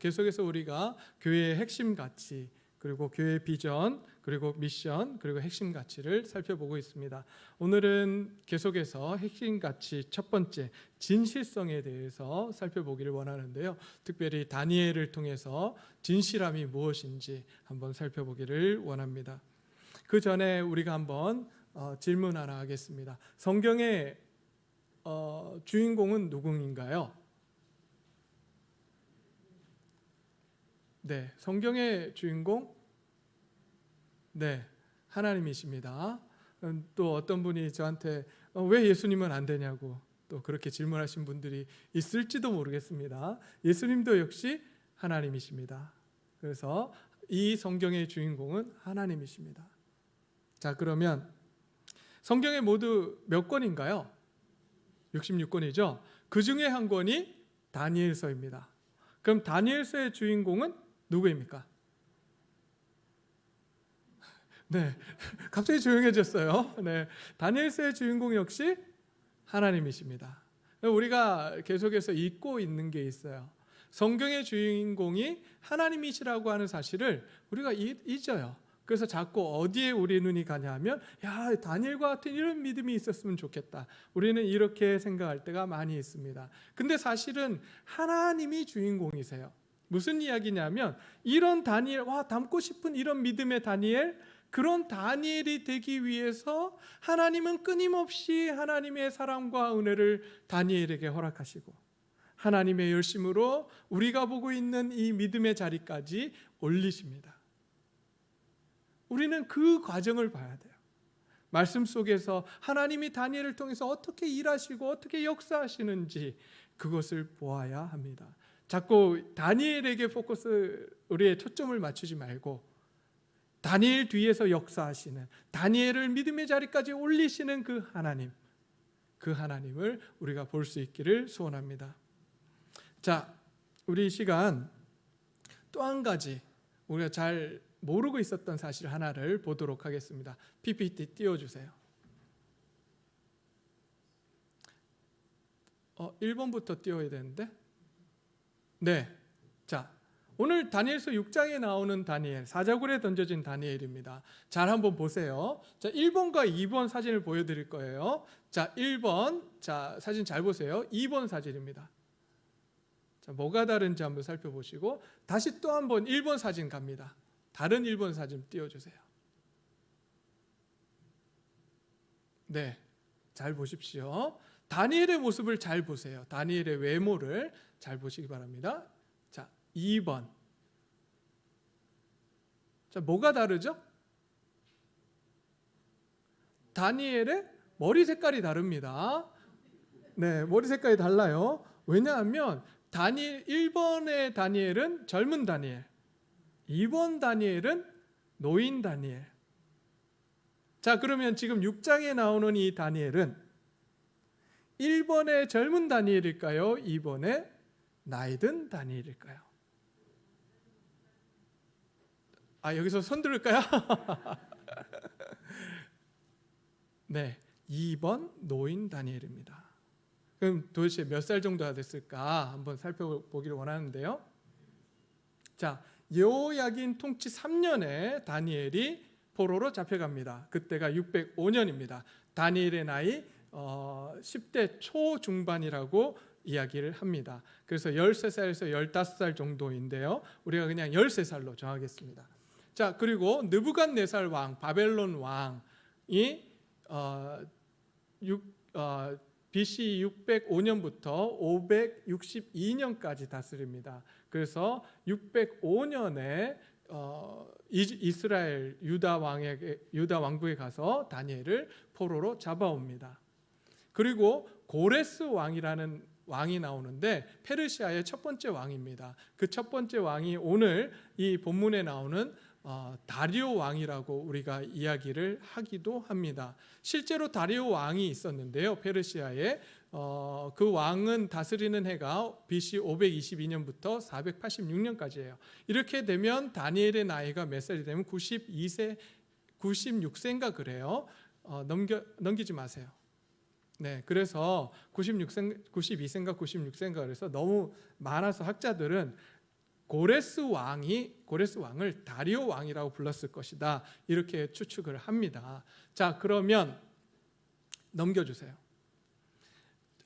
계속해서 우리가 교회의 핵심 가치, 그리고 교회의 비전, 그리고 미션, 그리고 핵심 가치를 살펴보고 있습니다. 오늘은 계속해서 핵심 가치 첫 번째, 진실성에 대해서 살펴보기를 원하는데요. 특별히 다니엘을 통해서 진실함이 무엇인지 한번 살펴보기를 원합니다. 그 전에 우리가 한번 질문 하나 하겠습니다. 성경의 주인공은 누구인가요? 네, 성경의 주인공? 네, 하나님이십니다. 또 어떤 분이 저한테 왜 예수님은 안 되냐고 또 그렇게 질문하신 분들이 있을지도 모르겠습니다. 예수님도 역시 하나님이십니다. 그래서 이 성경의 주인공은 하나님이십니다. 자, 그러면 성경에 모두 몇 권인가요? 66권이죠. 그 중에 한 권이 다니엘서입니다. 그럼 다니엘서의 주인공은 누구입니까? 네, 갑자기 조용해졌어요. 네, 다니엘서의 주인공 역시 하나님이십니다. 우리가 계속해서 잊고 있는 게 있어요. 성경의 주인공이 하나님이시라고 하는 사실을 우리가 잊어요. 그래서 자꾸 어디에 우리 눈이 가냐 하면 야, 다니엘과 같은 이런 믿음이 있었으면 좋겠다. 우리는 이렇게 생각할 때가 많이 있습니다. 근데 사실은 하나님이 주인공이세요. 무슨 이야기냐면 이런 다니엘, 닮고 싶은 이런 믿음의 다니엘, 그런 다니엘이 되기 위해서 하나님은 끊임없이 하나님의 사랑과 은혜를 다니엘에게 허락하시고 하나님의 열심으로 우리가 보고 있는 이 믿음의 자리까지 올리십니다. 우리는 그 과정을 봐야 돼요. 말씀 속에서 하나님이 다니엘을 통해서 어떻게 일하시고 어떻게 역사하시는지 그것을 보아야 합니다. 자꾸 다니엘에게 우리의 초점을 맞추지 말고 다니엘 뒤에서 역사하시는, 다니엘을 믿음의 자리까지 올리시는 그 하나님을 우리가 볼 수 있기를 소원합니다. 자, 우리 시간 또 한 가지 우리가 잘 모르고 있었던 사실 하나를 보도록 하겠습니다. PPT 띄워주세요. 1번부터 띄워야 되는데. 네, 자, 오늘 다니엘서 6장에 나오는 다니엘, 사자굴에 던져진 다니엘입니다. 잘 한번 보세요. 자, 1번과 2번 사진을 보여드릴 거예요. 자, 1번, 자, 사진 잘 보세요. 2번 사진입니다. 자, 뭐가 다른지 한번 살펴보시고 다시 또 한번 1번 사진 갑니다. 다른 1번 사진 띄워주세요. 네, 잘 보십시오. 다니엘의 모습을 잘 보세요. 다니엘의 외모를 잘 보시기 바랍니다. 자, 2번. 자, 뭐가 다르죠? 다니엘의 머리 색깔이 다릅니다. 네, 머리 색깔이 달라요. 왜냐하면 1번의 다니엘은 젊은 다니엘, 2번 다니엘은 노인 다니엘. 자, 그러면 지금 6장에 나오는 이 다니엘은 1번의 젊은 다니엘일까요? 2번의 나이 든 다니엘일까요? 여기서 손 들을까요? 네, 2번 노인 다니엘입니다. 그럼 도대체 몇 살 정도가 됐을까 한번 살펴보기를 원하는데요. 자, 여호야긴 통치 3년에 다니엘이 포로로 잡혀갑니다. 그때가 605년입니다. 다니엘의 나이 10대 초중반이라고 이야기를 합니다. 그래서 13살에서 15살 정도인데요. 우리가 그냥 13살로 정하겠습니다. 자, 그리고 느부갓네살 왕, 바벨론 왕이 BC 605년부터 562년까지 다스립니다. 그래서 605년에 이스라엘 유다 왕국에 가서 다니엘을 포로로 잡아옵니다. 그리고 고레스 왕이라는 왕이 나오는데 페르시아의 첫 번째 왕입니다. 그 첫 번째 왕이 오늘 이 본문에 나오는 다리오 왕이라고 우리가 이야기를 하기도 합니다. 실제로 다리오 왕이 있었는데요. 페르시아에 그 왕은 다스리는 해가 BC 522년부터 486년까지예요. 이렇게 되면 다니엘의 나이가 몇 살이 되면 96세인가 그래요. 넘기지 마세요. 네, 그래서 92세인가 96세인가 그래서 너무 많아서 학자들은 고레스 왕을 다리오 왕이라고 불렀을 것이다. 이렇게 추측을 합니다. 자, 그러면 넘겨주세요.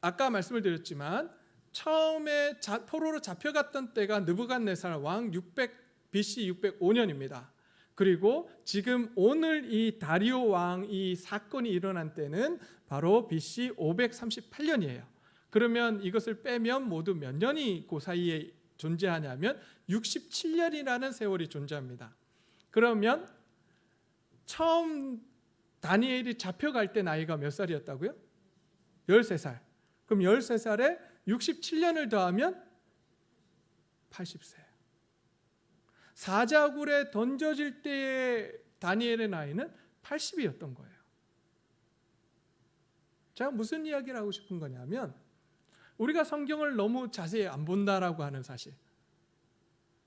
아까 말씀을 드렸지만 처음에 포로로 잡혀갔던 때가 느부갓네살 왕 BC 605년입니다. 그리고 지금 오늘 이 다리오 왕 이 사건이 일어난 때는 바로 BC 538년이에요. 그러면 이것을 빼면 모두 몇 년이 그 사이에 존재하냐면 67년이라는 세월이 존재합니다. 그러면 처음 다니엘이 잡혀갈 때 나이가 몇 살이었다고요? 13살. 그럼 13살에 67년을 더하면 80세. 사자굴에 던져질 때의 다니엘의 나이는 80이었던 거예요. 제가 무슨 이야기를 하고 싶은 거냐면 우리가 성경을 너무 자세히 안 본다라고 하는 사실.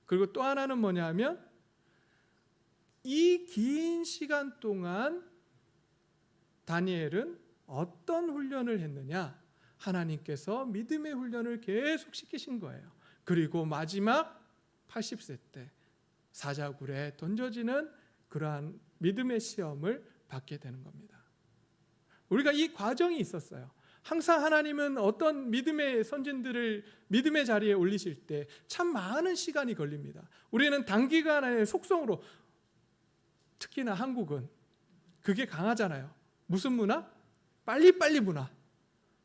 그리고 또 하나는 뭐냐면 이 긴 시간 동안 다니엘은 어떤 훈련을 했느냐? 하나님께서 믿음의 훈련을 계속 시키신 거예요. 그리고 마지막 80세 때 사자굴에 던져지는 그러한 믿음의 시험을 받게 되는 겁니다. 우리가 이 과정이 있었어요. 항상 하나님은 어떤 믿음의 선진들을 믿음의 자리에 올리실 때 참 많은 시간이 걸립니다. 우리는 단기간 안에 속성으로, 특히나 한국은 그게 강하잖아요. 무슨 문화? 빨리빨리 문화.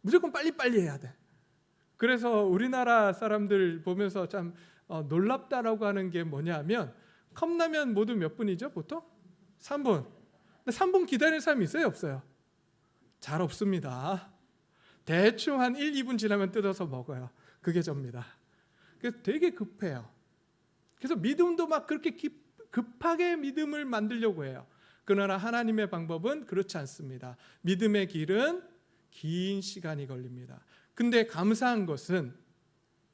무조건 빨리빨리 해야 돼. 그래서 우리나라 사람들 보면서 참 놀랍다라고 하는 게 뭐냐면 컵라면 모두 몇 분이죠? 보통? 3분. 근데 3분 기다리는 사람이 있어요? 없어요? 잘 없습니다. 대충 한 1, 2분 지나면 뜯어서 먹어요. 그게 접니다. 그래서 되게 급해요. 그래서 믿음도 막 그렇게 급하게 믿음을 만들려고 해요. 그러나 하나님의 방법은 그렇지 않습니다. 믿음의 길은 긴 시간이 걸립니다. 근데 감사한 것은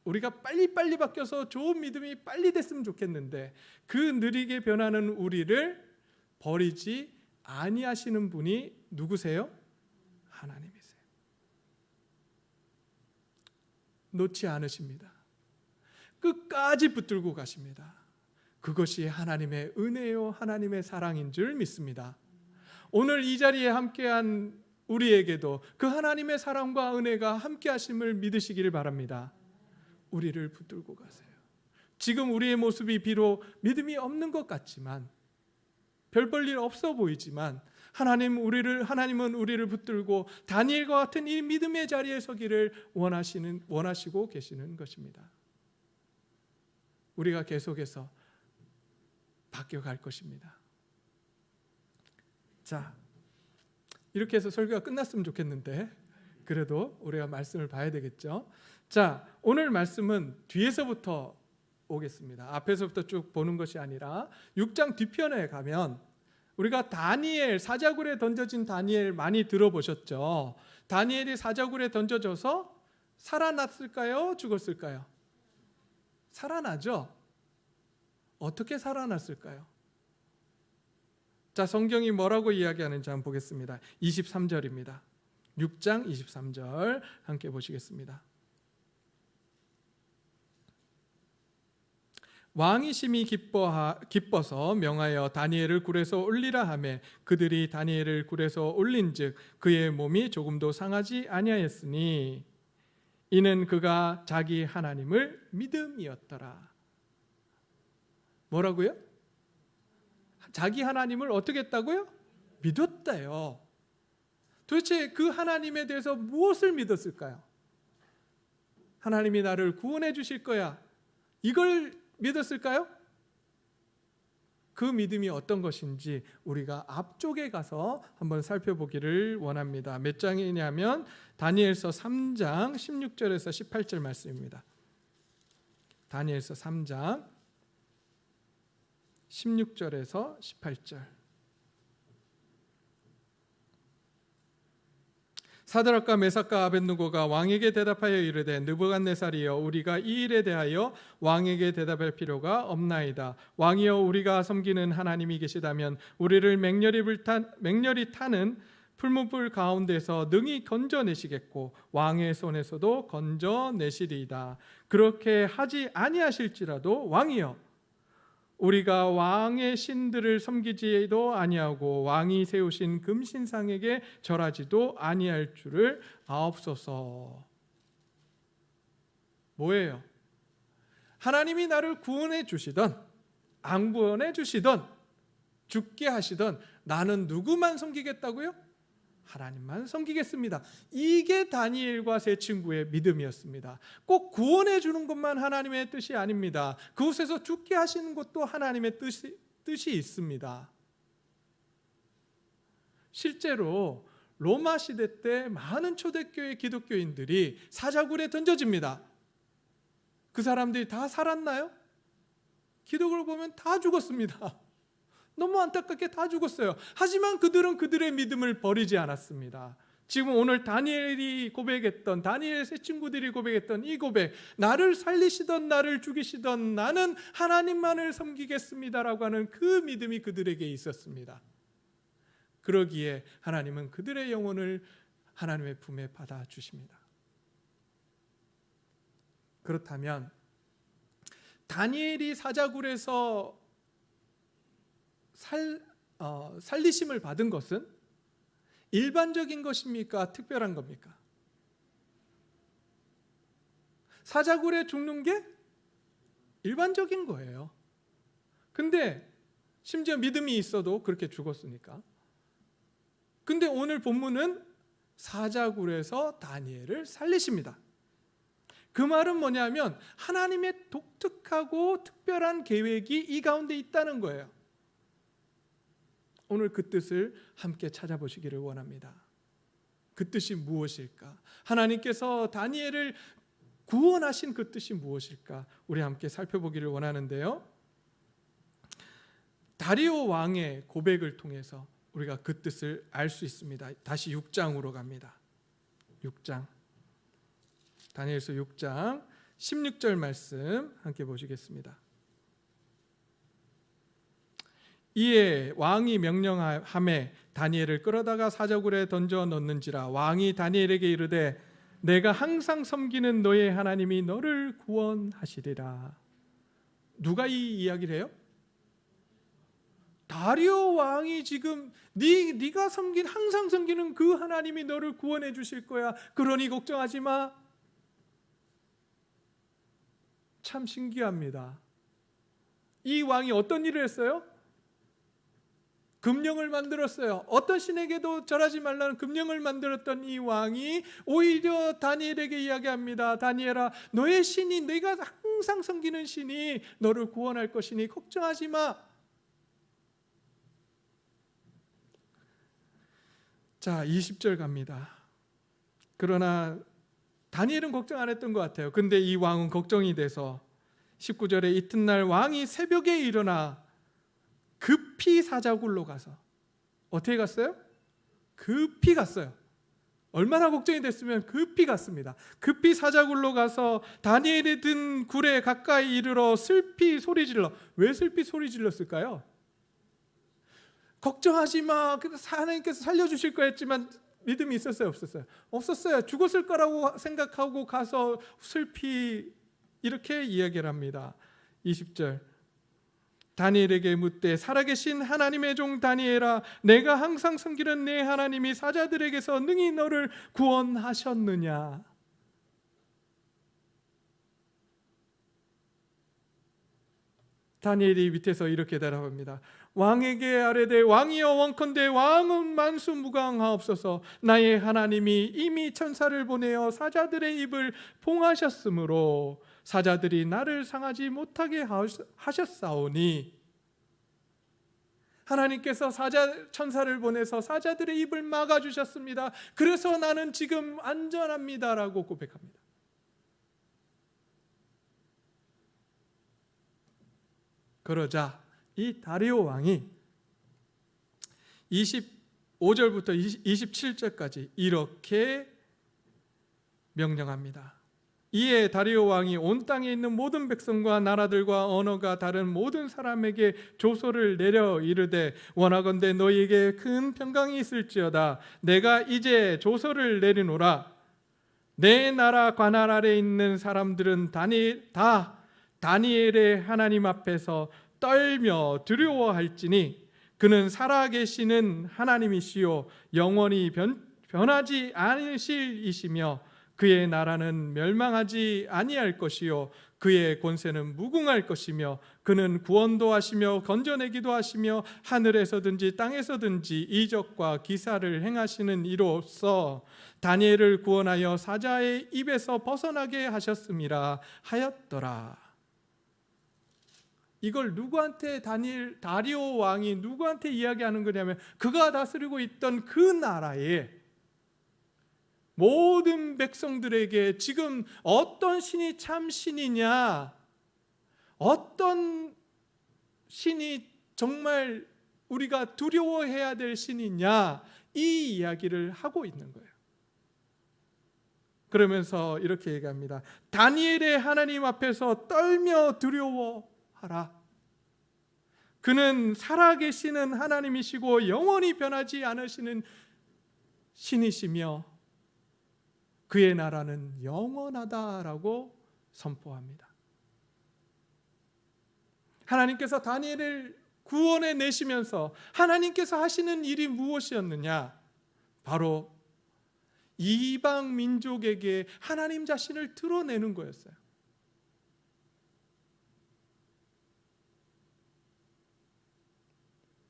우리가 빨리빨리 바뀌어서 좋은 믿음이 빨리 됐으면 좋겠는데 그 느리게 변하는 우리를 버리지 아니하시는 분이 누구세요? 하나님이세요. 놓지 않으십니다. 끝까지 붙들고 가십니다. 그것이 하나님의 은혜요 하나님의 사랑인 줄 믿습니다. 오늘 이 자리에 함께한 우리에게도 그 하나님의 사랑과 은혜가 함께하심을 믿으시기를 바랍니다. 우리를 붙들고 가세요. 지금 우리의 모습이 비록 믿음이 없는 것 같지만 별 볼 일 없어 보이지만 하나님은 우리를 붙들고 다니엘과 같은 이 믿음의 자리에 서기를 원하시고 계시는 것입니다. 우리가 계속해서 바뀌어갈 것입니다. 자, 이렇게 해서 설교가 끝났으면 좋겠는데 그래도 우리가 말씀을 봐야 되겠죠. 자, 오늘 말씀은 뒤에서부터 오겠습니다. 앞에서부터 쭉 보는 것이 아니라 6장 뒤편에 가면 우리가 다니엘, 사자굴에 던져진 다니엘 많이 들어보셨죠. 다니엘이 사자굴에 던져져서 살아났을까요? 죽었을까요? 살아나죠. 어떻게 살아났을까요? 자, 성경이 뭐라고 이야기하는지 한번 보겠습니다. 23절입니다. 6장 23절 함께 보시겠습니다. 왕이 심히 기뻐서 명하여 다니엘을 굴에서 올리라 하매 그들이 다니엘을 굴에서 올린즉 그의 몸이 조금도 상하지 아니하였으니 이는 그가 자기 하나님을 믿음이었더라. 뭐라고요? 자기 하나님을 어떻게 했다고요? 믿었다요. 도대체 그 하나님에 대해서 무엇을 믿었을까요? 하나님이 나를 구원해 주실 거야. 이걸 믿었을까요? 그 믿음이 어떤 것인지 우리가 앞쪽에 가서 한번 살펴보기를 원합니다. 몇 장이냐면 다니엘서 3장 16절에서 18절 말씀입니다. 다니엘서 3장 16절에서 18절. 사드락과 메삭과 아벳느고가 왕에게 대답하여 이르되 느부갓네살이여 우리가 이 일에 대하여 왕에게 대답할 필요가 없나이다. 왕이여 우리가 섬기는 하나님이 계시다면 우리를 맹렬히 타는 풀무불 가운데서 능히 건져내시겠고 왕의 손에서도 건져내시리이다. 그렇게 하지 아니하실지라도 왕이여, 우리가 왕의 신들을 섬기지도 아니하고 왕이 세우신 금신상에게 절하지도 아니할 줄을 아옵소서. 뭐예요? 하나님이 나를 구원해 주시던 안 구원해 주시던 죽게 하시던 나는 누구만 섬기겠다고요? 하나님만 섬기겠습니다. 이게 다니엘과 세 친구의 믿음이었습니다. 꼭 구원해 주는 것만 하나님의 뜻이 아닙니다. 그곳에서 죽게 하시는 것도 하나님의 뜻이 있습니다. 실제로 로마 시대 때 많은 초대교회 기독교인들이 사자굴에 던져집니다. 그 사람들이 다 살았나요? 기록을 보면 다 죽었습니다. 너무 안타깝게 다 죽었어요. 하지만 그들은 그들의 믿음을 버리지 않았습니다. 지금 오늘 다니엘이 고백했던, 다니엘 세 친구들이 고백했던 이 고백, 나를 살리시던 나를 죽이시던 나는 하나님만을 섬기겠습니다라고 하는 그 믿음이 그들에게 있었습니다. 그러기에 하나님은 그들의 영혼을 하나님의 품에 받아주십니다. 그렇다면 다니엘이 사자굴에서 살리심을 받은 것은 일반적인 것입니까? 특별한 겁니까? 사자굴에 죽는 게 일반적인 거예요. 근데 심지어 믿음이 있어도 그렇게 죽었으니까. 근데 오늘 본문은 사자굴에서 다니엘을 살리십니다. 그 말은 뭐냐면 하나님의 독특하고 특별한 계획이 이 가운데 있다는 거예요. 오늘 그 뜻을 함께 찾아보시기를 원합니다. 그 뜻이 무엇일까? 하나님께서 다니엘을 구원하신 그 뜻이 무엇일까? 우리 함께 살펴보기를 원하는데요. 다리오 왕의 고백을 통해서 우리가 그 뜻을 알 수 있습니다. 다시 6장으로 갑니다. 6장. 다니엘서 6장 16절 말씀 함께 보시겠습니다. 이에 왕이 명령하매 다니엘을 끌어다가 사자굴에 던져 넣는지라. 왕이 다니엘에게 이르되 내가 항상 섬기는 너의 하나님이 너를 구원하시리라. 누가 이 이야기를 해요? 다리오 왕이 지금 네가 항상 섬기는 그 하나님이 너를 구원해 주실 거야. 그러니 걱정하지 마. 참 신기합니다. 이 왕이 어떤 일을 했어요? 금령을 만들었어요. 어떤 신에게도 절하지 말라는 금령을 만들었던 이 왕이 오히려 다니엘에게 이야기합니다. 다니엘아, 너의 신이, 네가 항상 섬기는 신이 너를 구원할 것이니 걱정하지 마. 자, 20절 갑니다. 그러나 다니엘은 걱정 안 했던 것 같아요. 근데 이 왕은 걱정이 돼서 19절에 이튿날 왕이 새벽에 일어나 급히 사자굴로 가서, 어떻게 갔어요? 급히 갔어요. 얼마나 걱정이 됐으면 급히 갔습니다. 급히 사자굴로 가서 다니엘이 든 굴에 가까이 이르러 슬피 소리질러. 왜 슬피 소리질렀을까요? 걱정하지 마, 하나님께서 살려주실 거 했지만 믿음이 있었어요? 없었어요? 없었어요. 죽었을 거라고 생각하고 가서 슬피 이렇게 이야기를 합니다. 20절 다니엘에게 묻되 살아계신 하나님의 종 다니엘아, 내가 항상 섬기는 내 하나님이 사자들에게서 능히 너를 구원하셨느냐? 다니엘이 밑에서 이렇게 대답합니다. 왕에게 아뢰되 왕이여 원컨대 왕은 만수무강하옵소서. 나의 하나님이 이미 천사를 보내어 사자들의 입을 봉하셨으므로 사자들이 나를 상하지 못하게 하셨사오니. 하나님께서 천사를 보내서 사자들의 입을 막아주셨습니다. 그래서 나는 지금 안전합니다라고 고백합니다. 그러자 이 다리오 왕이 25절부터 27절까지 이렇게 명령합니다. 이에 다리오 왕이 온 땅에 있는 모든 백성과 나라들과 언어가 다른 모든 사람에게 조서를 내려 이르되 원하건대 너희에게 큰 평강이 있을지어다. 내가 이제 조서를 내리노라. 내 나라 관할 아래 있는 사람들은 다 다니엘의 하나님 앞에서 떨며 두려워할지니 그는 살아계시는 하나님이시요 영원히 변하지 않으실 이시며 그의 나라는 멸망하지 아니할 것이요 그의 권세는 무궁할 것이며 그는 구원도 하시며 건져내기도 하시며 하늘에서든지 땅에서든지 이적과 기사를 행하시는 이로써 다니엘을 구원하여 사자의 입에서 벗어나게 하셨음이라 하였더라. 이걸 누구한테 다리오 왕이 누구한테 이야기하는 거냐면 그가 다스리고 있던 그 나라에 모든 백성들에게 지금 어떤 신이 참 신이냐, 어떤 신이 정말 우리가 두려워해야 될 신이냐, 이 이야기를 하고 있는 거예요. 그러면서 이렇게 얘기합니다. 다니엘의 하나님 앞에서 떨며 두려워하라. 그는 살아계시는 하나님이시고 영원히 변하지 않으시는 신이시며 그의 나라는 영원하다라고 선포합니다. 하나님께서 다니엘을 구원해 내시면서 하나님께서 하시는 일이 무엇이었느냐? 바로 이방 민족에게 하나님 자신을 드러내는 거였어요.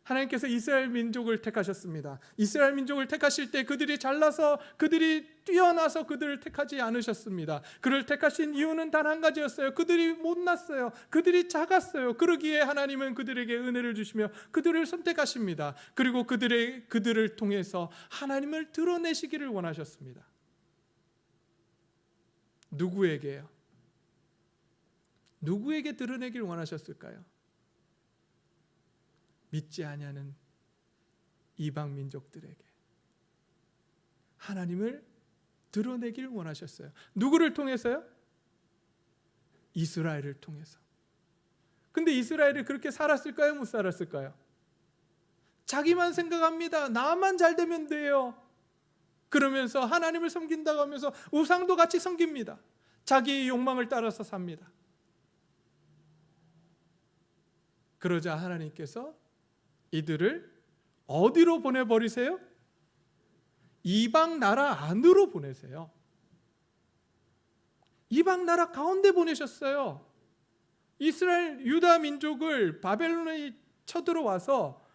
하나님께서 이스라엘 민족을 택하셨습니다. 이스라엘 민족을 택하실 때 그들이 잘나서 그들이 뛰어나서 그들을 택하지 않으셨습니다. 그를 택하신 이유는 단 한 가지였어요. 그들이 못났어요. 그들이 작았어요. 그러기에 하나님은 그들에게 은혜를 주시며 그들을 선택하십니다. 그리고 그들을 통해서 하나님을 드러내시기를 원하셨습니다. 누구에게요? 누구에게 드러내기를 원하셨을까요? 믿지 아니하는 이방 민족들에게 하나님을 드러내기를 원하셨어요. 누구를 통해서요? 이스라엘을 통해서. 근데 이스라엘이 그렇게 살았을까요? 못 살았을까요? 자기만 생각합니다. 나만 잘 되면 돼요. 그러면서 하나님을 섬긴다고 하면서 우상도 같이 섬깁니다. 자기 욕망을 따라서 삽니다. 그러자 하나님께서 이들을 어디로 보내버리세요? 이방 나라 안으로 보내세요. 이방 나라 가운데 보내셨어요. 이스라엘 유다 민족을 바벨론이 쳐들어와서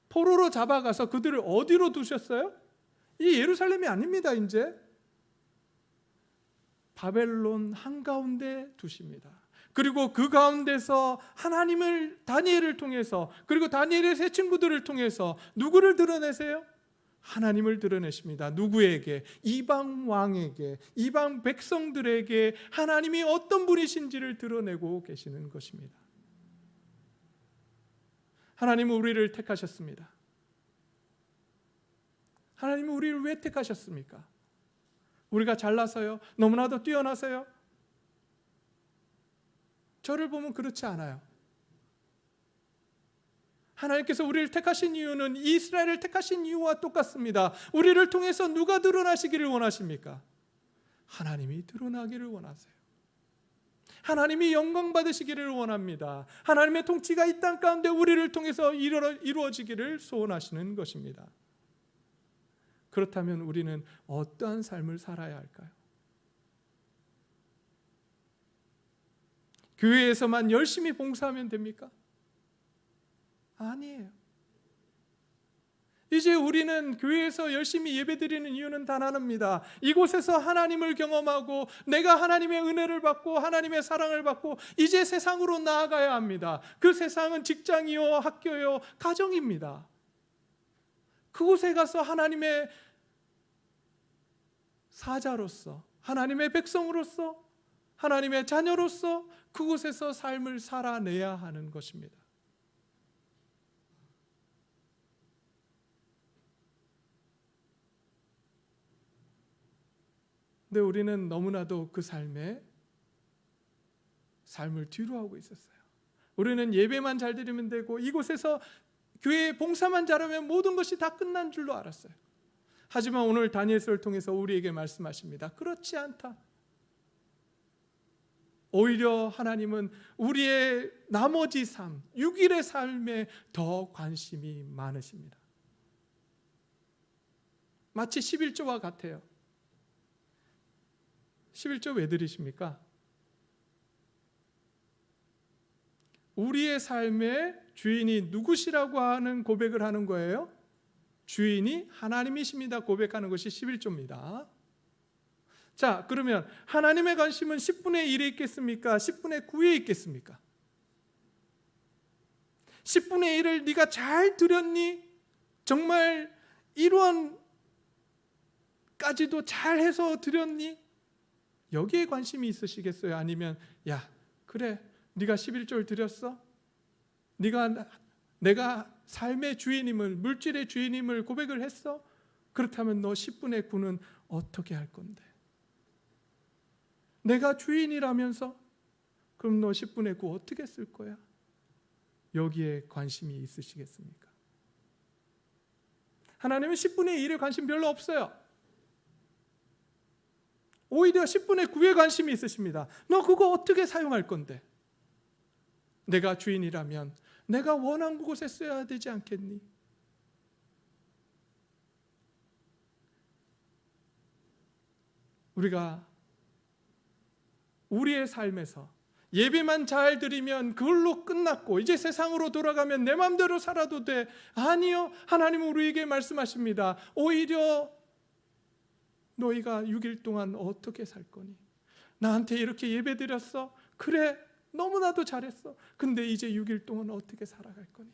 포로로 잡아가서 그들을 어디로 두셨어요? 이 예루살렘이 아닙니다. 이제 바벨론 한가운데 두십니다. 그리고 그 가운데서 하나님을 다니엘을 통해서 그리고 다니엘의 세 친구들을 통해서 누구를 드러내세요? 하나님을 드러내십니다. 누구에게? 이방 왕에게, 이방 백성들에게 하나님이 어떤 분이신지를 드러내고 계시는 것입니다. 하나님은 우리를 택하셨습니다. 하나님은 우리를 왜 택하셨습니까? 우리가 잘나서요? 너무나도 뛰어나서요? 저를 보면 그렇지 않아요. 하나님께서 우리를 택하신 이유는 이스라엘을 택하신 이유와 똑같습니다. 우리를 통해서 누가 드러나시기를 원하십니까? 하나님이 드러나기를 원하세요. 하나님이 영광 받으시기를 원합니다. 하나님의 통치가 이 땅 가운데 우리를 통해서 이루어지기를 소원하시는 것입니다. 그렇다면 우리는 어떠한 삶을 살아야 할까요? 교회에서만 열심히 봉사하면 됩니까? 아니에요. 이제 우리는 교회에서 열심히 예배드리는 이유는 단 하나입니다. 이곳에서 하나님을 경험하고 내가 하나님의 은혜를 받고 하나님의 사랑을 받고 이제 세상으로 나아가야 합니다. 그 세상은 직장이요, 학교요, 가정입니다. 그곳에 가서 하나님의 사자로서, 하나님의 백성으로서, 하나님의 자녀로서 그곳에서 삶을 살아내야 하는 것입니다. 근데 우리는 너무나도 그 삶에 삶을 뒤로 하고 있었어요. 우리는 예배만 잘 드리면 되고 이곳에서 교회 봉사만 잘하면 모든 것이 다 끝난 줄로 알았어요. 하지만 오늘 다니엘서를 통해서 우리에게 말씀하십니다. 그렇지 않다. 오히려 하나님은 우리의 나머지 삶, 6일의 삶에 더 관심이 많으십니다. 마치 11조와 같아요. 11조 왜 드리십니까? 우리의 삶의 주인이 누구시라고 하는 고백을 하는 거예요. 주인이 하나님이십니다. 고백하는 것이 11조입니다. 자, 그러면 하나님의 관심은 10분의 1에 있겠습니까? 10분의 9에 있겠습니까? 10분의 1을 네가 잘 드렸니? 정말 1원까지도 잘해서 드렸니? 여기에 관심이 있으시겠어요? 아니면 야, 그래, 네가 11조를 드렸어? 내가 삶의 주인임을, 물질의 주인임을 고백을 했어? 그렇다면 너 10분의 9는 어떻게 할 건데? 내가 주인이라면서? 그럼 너 10분의 9 어떻게 쓸 거야? 여기에 관심이 있으시겠습니까? 하나님은 10분의 1에 관심 별로 없어요. 오히려 10분의 9에 관심이 있으십니다. 너 그거 어떻게 사용할 건데? 내가 주인이라면 내가 원하는 곳에 써야 되지 않겠니? 우리가 우리의 삶에서 예배만 잘 드리면 그걸로 끝났고 이제 세상으로 돌아가면 내 마음대로 살아도 돼. 아니요, 하나님은 우리에게 말씀하십니다. 오히려 너희가 6일 동안 어떻게 살 거니? 나한테 이렇게 예배 드렸어? 그래, 너무나도 잘했어. 근데 이제 6일 동안 어떻게 살아갈 거니?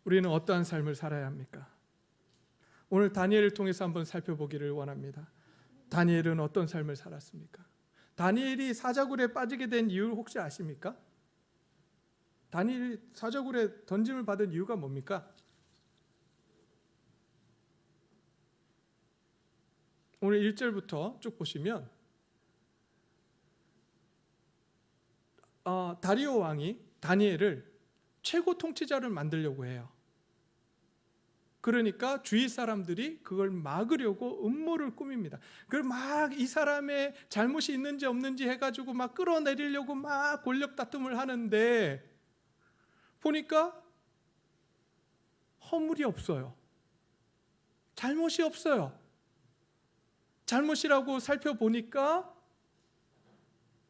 우리는 어떠한 삶을 살아야 합니까? 오늘 다니엘을 통해서 한번 살펴보기를 원합니다. 다니엘은 어떤 삶을 살았습니까? 다니엘이 사자굴에 빠지게 된 이유를 혹시 아십니까? 다니엘이 사자굴에 던짐을 받은 이유가 뭡니까? 오늘 1절부터 쭉 보시면 다리오 왕이 다니엘을 최고 통치자를 만들려고 해요. 그러니까 주위 사람들이 그걸 막으려고 음모를 꾸밉니다. 그걸 막 이 사람의 잘못이 있는지 없는지 해가지고 막 끌어내리려고 막 권력 다툼을 하는데 보니까 허물이 없어요. 잘못이 없어요. 잘못이라고 살펴보니까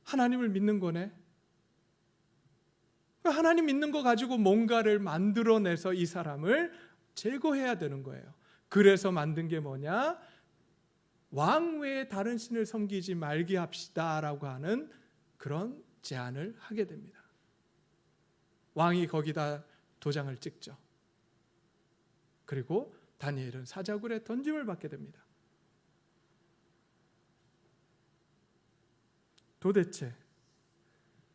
하나님을 믿는 거네. 하나님 믿는 거 가지고 뭔가를 만들어내서 이 사람을 제거해야 되는 거예요. 그래서 만든 게 뭐냐? 왕 외에 다른 신을 섬기지 말게 합시다라고 하는 그런 제안을 하게 됩니다. 왕이 거기다 도장을 찍죠. 그리고 다니엘은 사자굴에 던짐을 받게 됩니다. 도대체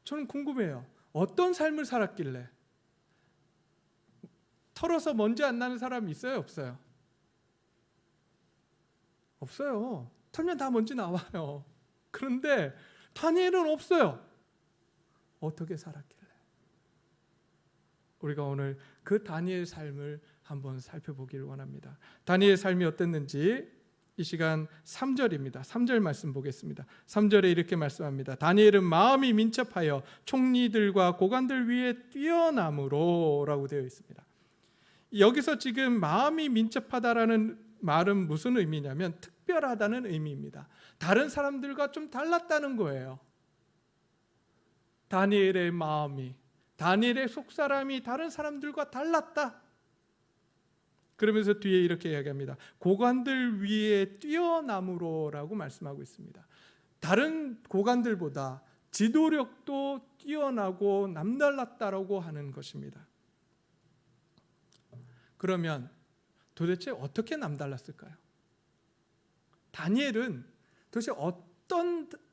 저는 궁금해요. 어떤 삶을 살았길래? 털어서 먼지 안 나는 사람 있어요? 없어요? 없어요. 털면 다 먼지 나와요. 그런데 다니엘은 없어요. 어떻게 살았길래? 우리가 오늘 그 다니엘 삶을 한번 살펴보길 원합니다. 다니엘 삶이 어땠는지 이 시간 3절입니다. 3절 말씀 보겠습니다. 3절에 이렇게 말씀합니다. 다니엘은 마음이 민첩하여 총리들과 고관들 위에 뛰어남으로 라고 되어 있습니다. 여기서 지금 마음이 민첩하다라는 말은 무슨 의미냐면 특별하다는 의미입니다. 다른 사람들과 좀 달랐다는 거예요. 다니엘의 마음이, 다니엘의 속사람이 다른 사람들과 달랐다. 그러면서 뒤에 이렇게 이야기합니다. 고관들 위에 뛰어남으로라고 말씀하고 있습니다. 다른 고관들보다 지도력도 뛰어나고 남달랐다라고 하는 것입니다. 그러면 도대체 어떻게 남달랐을까요? 다니엘은 도대체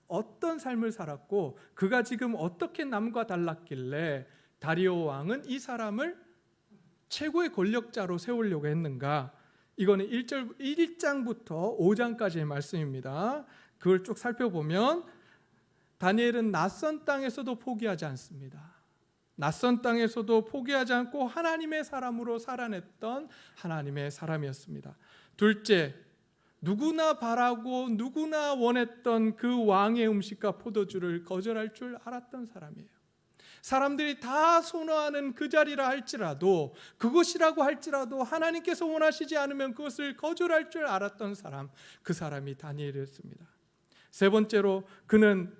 어떤 삶을 살았고 그가 지금 어떻게 남과 달랐길래 다리오 왕은 이 사람을 최고의 권력자로 세우려고 했는가? 이거는 1장부터 5장까지의 말씀입니다. 그걸 쭉 살펴보면 다니엘은 낯선 땅에서도 포기하지 않습니다. 낯선 땅에서도 포기하지 않고 하나님의 사람으로 살아냈던 하나님의 사람이었습니다. 둘째, 누구나 바라고 누구나 원했던 그 왕의 음식과 포도주를 거절할 줄 알았던 사람이에요. 사람들이 다 선호하는 그 자리라 할지라도, 그것이라고 할지라도 하나님께서 원하시지 않으면 그것을 거절할 줄 알았던 사람, 그 사람이 다니엘이었습니다. 세 번째로, 그는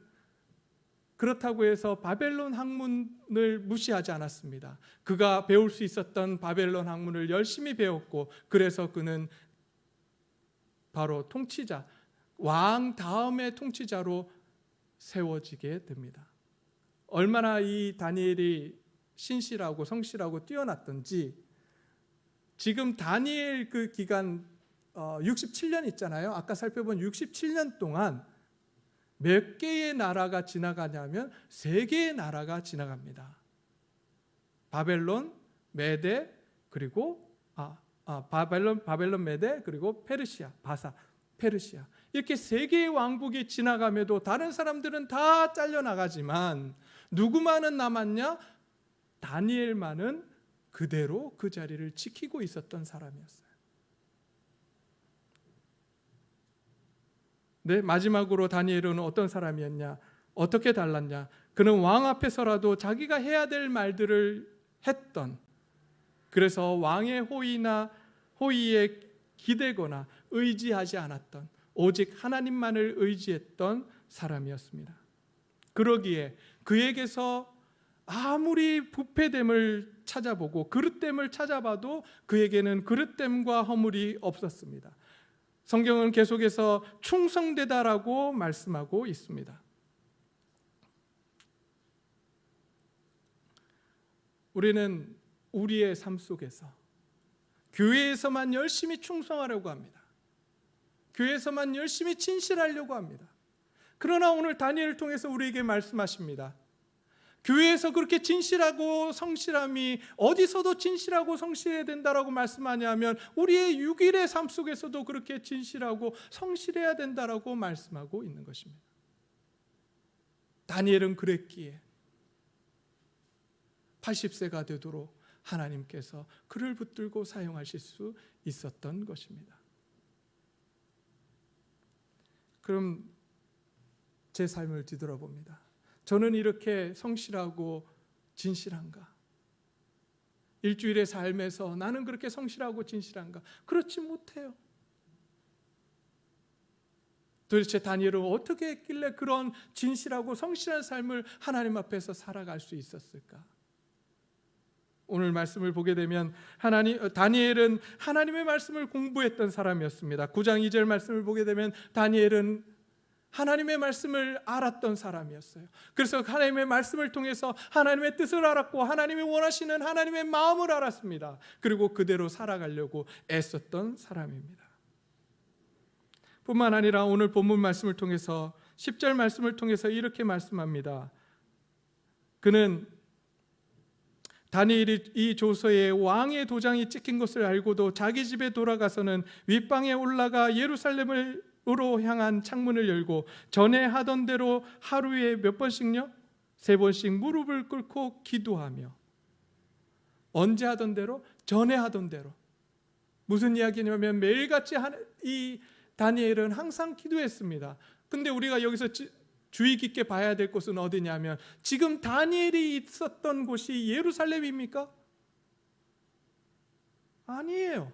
그렇다고 해서 바벨론 학문을 무시하지 않았습니다. 그가 배울 수 있었던 바벨론 학문을 열심히 배웠고, 그래서 그는 바로 통치자, 왕 다음의 통치자로 세워지게 됩니다. 얼마나 이 다니엘이 신실하고 성실하고 뛰어났던지, 지금 다니엘 그 기간 67년 있잖아요. 아까 살펴본 67년 동안 몇 개의 나라가 지나가냐면 3개의 나라가 지나갑니다. 바벨론, 메데, 그리고 바벨론, 메데, 그리고 페르시아, 페르시아. 이렇게 3개의 왕국이 지나감에도 다른 사람들은 다 잘려나가지만 누구만은 남았냐? 다니엘만은 그대로 그 자리를 지키고 있었던 사람이었어요. 네, 마지막으로 다니엘은 어떤 사람이었냐? 어떻게 달랐냐? 그는 왕 앞에서라도 자기가 해야 될 말들을 했던, 그래서 왕의 호의에 기대거나 의지하지 않았던, 오직 하나님만을 의지했던 사람이었습니다. 그러기에 그에게서 아무리 부패됨을 찾아보고 그릇됨을 찾아봐도 그에게는 그릇됨과 허물이 없었습니다. 성경은 계속해서 충성되다라고 말씀하고 있습니다. 우리는 우리의 삶 속에서 교회에서만 열심히 충성하려고 합니다. 교회에서만 열심히 진실하려고 합니다. 그러나 오늘 다니엘을 통해서 우리에게 말씀하십니다. 교회에서 그렇게 진실하고 성실함이 어디서도 진실하고 성실해야 된다라고 말씀하냐면 우리의 6일의 삶 속에서도 그렇게 진실하고 성실해야 된다라고 말씀하고 있는 것입니다. 다니엘은 그랬기에 80세가 되도록 하나님께서 그를 붙들고 사용하실 수 있었던 것입니다. 그럼 제 삶을 뒤돌아봅니다. 저는 이렇게 성실하고 진실한가? 일주일의 삶에서 나는 그렇게 성실하고 진실한가? 그렇지 못해요. 도대체 다니엘은 어떻게 했길래 그런 진실하고 성실한 삶을 하나님 앞에서 살아갈 수 있었을까? 오늘 말씀을 보게 되면 다니엘은 하나님의 말씀을 공부했던 사람이었습니다. 9장 2절 말씀을 보게 되면 다니엘은 하나님의 말씀을 알았던 사람이었어요. 그래서 하나님의 말씀을 통해서 하나님의 뜻을 알았고 하나님이 원하시는 하나님의 마음을 알았습니다. 그리고 그대로 살아가려고 애썼던 사람입니다. 뿐만 아니라 오늘 본문 말씀을 통해서 10절 말씀을 통해서 이렇게 말씀합니다. 그는 다니엘이 이 조서에 왕의 도장이 찍힌 것을 알고도 자기 집에 돌아가서는 윗방에 올라가 예루살렘으로 향한 창문을 열고 전에 하던 대로 하루에 몇 번씩요? 3번씩 무릎을 꿇고 기도하며. 언제 하던 대로? 전에 하던 대로. 무슨 이야기냐면 매일같이 이 다니엘은 항상 기도했습니다. 근데 우리가 여기서 주의 깊게 봐야 될 곳은 어디냐면 지금 다니엘이 있었던 곳이 예루살렘입니까? 아니에요.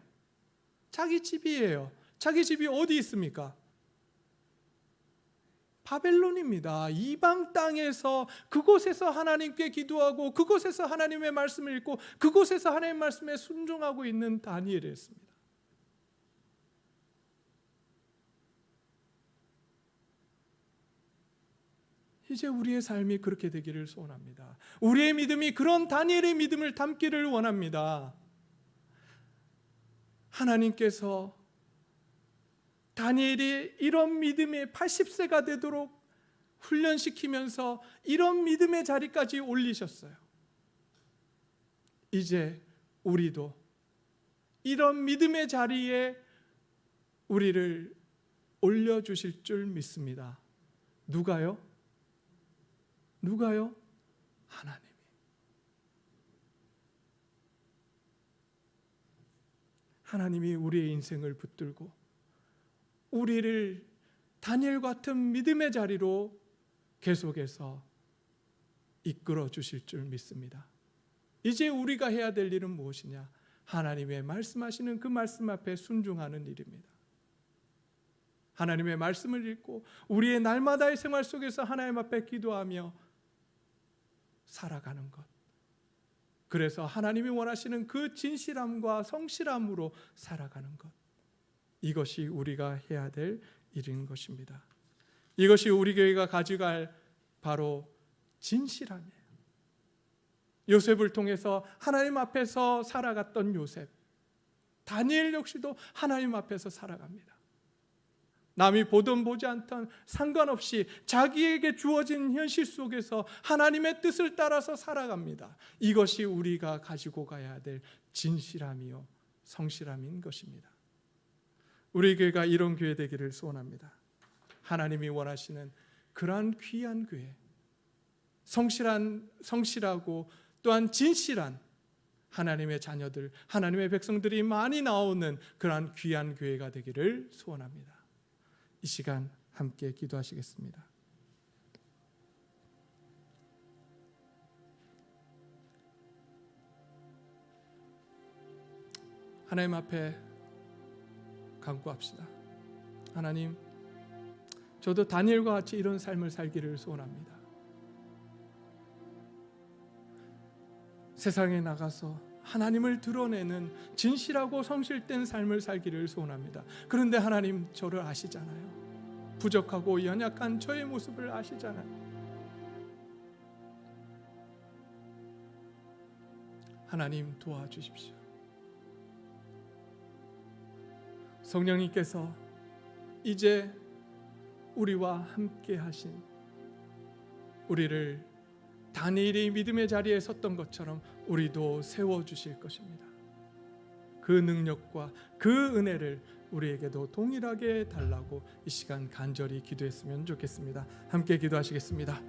자기 집이에요. 자기 집이 어디 있습니까? 바벨론입니다. 이방 땅에서 그곳에서 하나님께 기도하고 그곳에서 하나님의 말씀을 읽고 그곳에서 하나님의 말씀에 순종하고 있는 다니엘이었습니다. 이제 우리의 삶이 그렇게 되기를 소원합니다. 우리의 믿음이 그런 다니엘의 믿음을 담기를 원합니다. 하나님께서 다니엘이 이런 믿음의 80세가 되도록 훈련시키면서 이런 믿음의 자리까지 올리셨어요. 이제 우리도 이런 믿음의 자리에 우리를 올려주실 줄 믿습니다. 누가요? 누가요? 하나님이. 하나님이 우리의 인생을 붙들고 우리를 다니엘 같은 믿음의 자리로 계속해서 이끌어 주실 줄 믿습니다. 이제 우리가 해야 될 일은 무엇이냐? 하나님의 말씀하시는 그 말씀 앞에 순종하는 일입니다. 하나님의 말씀을 읽고 우리의 날마다의 생활 속에서 하나님 앞에 기도하며 살아가는 것. 그래서 하나님이 원하시는 그 진실함과 성실함으로 살아가는 것. 이것이 우리가 해야 될 일인 것입니다. 이것이 우리 교회가 가져갈 바로 진실함이에요. 요셉을 통해서 하나님 앞에서 살아갔던 요셉, 다니엘 역시도 하나님 앞에서 살아갑니다. 남이 보든 보지 않던 상관없이 자기에게 주어진 현실 속에서 하나님의 뜻을 따라서 살아갑니다. 이것이 우리가 가지고 가야 될 진실함이요 성실함인 것입니다. 우리 교회가 이런 교회 되기를 소원합니다. 하나님이 원하시는 그러한 귀한 교회, 성실하고 또한 진실한 하나님의 자녀들, 하나님의 백성들이 많이 나오는 그러한 귀한 교회가 되기를 소원합니다. 이 시간 함께 기도하시겠습니다. 하나님 앞에 간구합시다. 하나님, 저도 다니엘과 같이 이런 삶을 살기를 소원합니다. 세상에 나가서 하나님을 드러내는 진실하고 성실된 삶을 살기를 소원합니다. 그런데 하나님, 저를 아시잖아요. 부족하고 연약한 저의 모습을 아시잖아요. 하나님, 도와주십시오. 성령님께서 이제 우리와 함께 하신 우리를 다니엘이 믿음의 자리에 섰던 것처럼 우리도 세워주실 것입니다. 그 능력과 그 은혜를 우리에게도 동일하게 달라고 이 시간 간절히 기도했으면 좋겠습니다. 함께 기도하시겠습니다.